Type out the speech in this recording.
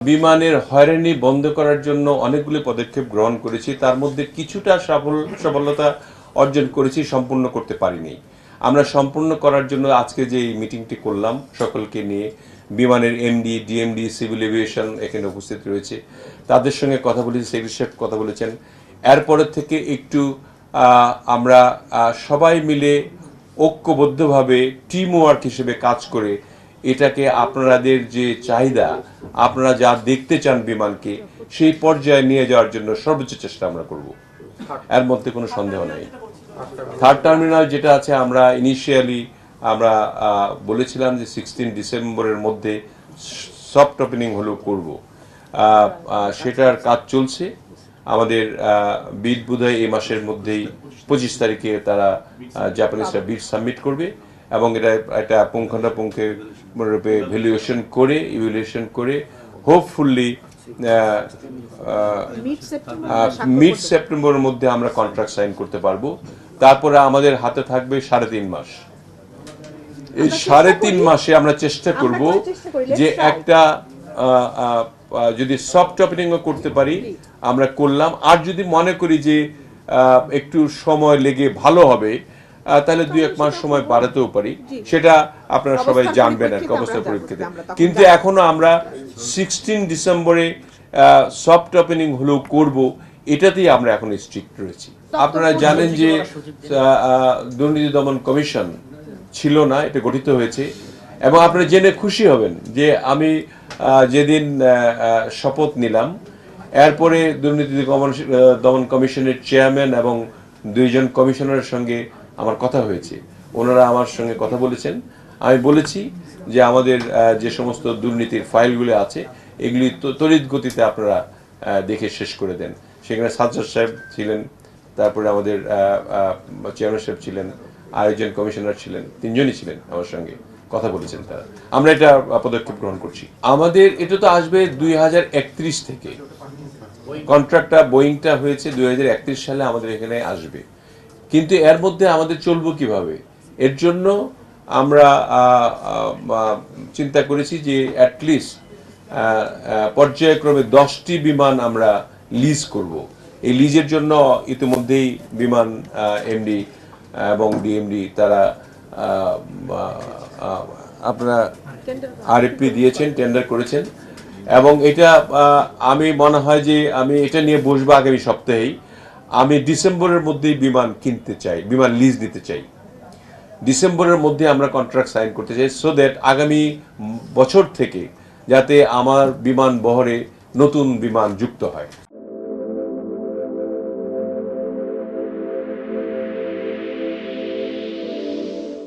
বিমানের হয়রানি বন্ধ করার জন্য অনেকগুলো পদক্ষেপ গ্রহণ করেছি, তার মধ্যে কিছুটা সফলতা অর্জন করেছি, সম্পূর্ণ করতে পারিনি। আমরা সম্পূর্ণ করার জন্য আজকে যে মিটিংটি করলাম সকলকে নিয়ে, বিমানের এমডি, ডিএমডি, সিভিল এভিয়েশন এখানে উপস্থিত রয়েছে, তাদের সঙ্গে কথা বলেছি, সেক্রেটারি সাহেব কথা বলেছেন। এরপরের থেকে একটু আমরা সবাই মিলে ঐক্যবদ্ধভাবে টিম ওয়ার্ক হিসেবে কাজ করে এটাকে আপনাদের যে চাহিদা, আপনারা যা দেখতে চান বিমানকে, সেই পর্যায়ে নিয়ে যাওয়ার জন্য সর্বোচ্চ চেষ্টা আমরা করব, এর মধ্যে কোনো সন্দেহ নেই। থার্ড টার্মিনাল যেটা আছে, আমরা ইনিশিয়ালি আমরা বলেছিলাম যে 16 ডিসেম্বরের মধ্যে সফট ওপেনিং হলেও করব, সেটার কাজ চলছে। আমাদের বিড বোধহয় এই মাসের মধ্যেই 25 তারিখে তারা জাপানিজরা বিড সাবমিট করবে এবং এটা পুঙ্খানুপুঙ্খরূপে ইভ্যালুয়েশন করে হোপফুলি মিড সেপ্টেম্বরের মধ্যে আমরা কন্ট্রাক্ট সাইন করতে পারবো। তারপরে আমাদের হাতে থাকবে 3.5 মাস। এই 3.5 মাসে আমরা চেষ্টা করব যে একটা যদি সফট ওপেনিংও করতে পারি আমরা করলাম, আর যদি মনে করি যে একটু সময় লেগে ভালো হবে তাহলে 2-1 মাস সময় বাড়াতেও পারি, সেটা আপনারা সবাই জানবেন আর অবস্থার পরিপ্রেক্ষিতে। কিন্তু এখনো আমরা 16 ডিসেম্বরে সফট ওপেনিং হলেও করব, এটাতেই আমরা এখন স্ট্রিক্ট রয়েছি। আপনারা জানেন যে দুর্নীতি দমন কমিশন ছিল না, এটা গঠিত হয়েছে এবং আপনারা জেনে খুশি হবেন যে আমি যেদিন শপথ নিলাম, এরপরে দুর্নীতি দমন কমিশনের চেয়ারম্যান এবং 2 জন কমিশনারের সঙ্গে আমার কথা হয়েছে। ওনারা আমার সঙ্গে কথা বলেছেন। আমি বলেছি যে আমাদের যে সমস্ত দুর্নীতির ফাইলগুলো আছে এগুলি তড়িৎ গতিতে আপনারা দেখে শেষ করে দেন। সেখানে সাজ্জাদ সাহেব ছিলেন, তারপরে আমাদের চেয়ারম্যান সাহেব ছিলেন, আরেকজন কমিশনার ছিলেন, 3 জনই ছিলেন আমার সঙ্গে কথা বলেছেন তারা। আমরা এটা পদক্ষেপ গ্রহণ করছি। আমাদের এটা তো আসবে 2031 থেকে, কন্ট্রাক্টটা বোয়িংটা হয়েছে 2031 সালে আমাদের এখানে আসবে। কিন্তু এর মধ্যে আমাদের চলবো কিভাবে, এর জন্য আমরা চিন্তা করেছি যে অ্যাটলিস্ট পর্যায়ক্রমে 10টি বিমান আমরা লিজ করব। এই লিজের জন্য ইতিমধ্যেই বিমান এমডি এবং ডিএমডি তারা আপনারা আরএফপি দিয়েছেন, টেন্ডার করেছেন এবং এটা আমি মনে হয় যে আমি এটা নিয়ে বসবো আগামী সপ্তাহেই। আমি ডিসেম্বরের মধ্যেই বিমান কিনতে চাই, বিমান লিজ দিতে চাই। ডিসেম্বরের মধ্যে আমরা কন্ট্রাক্ট সাইন করতে চাই, সো দ্যাট আগামী বছর থেকে যাতে আমার বিমান বহরে নতুন বিমান যুক্ত হয়।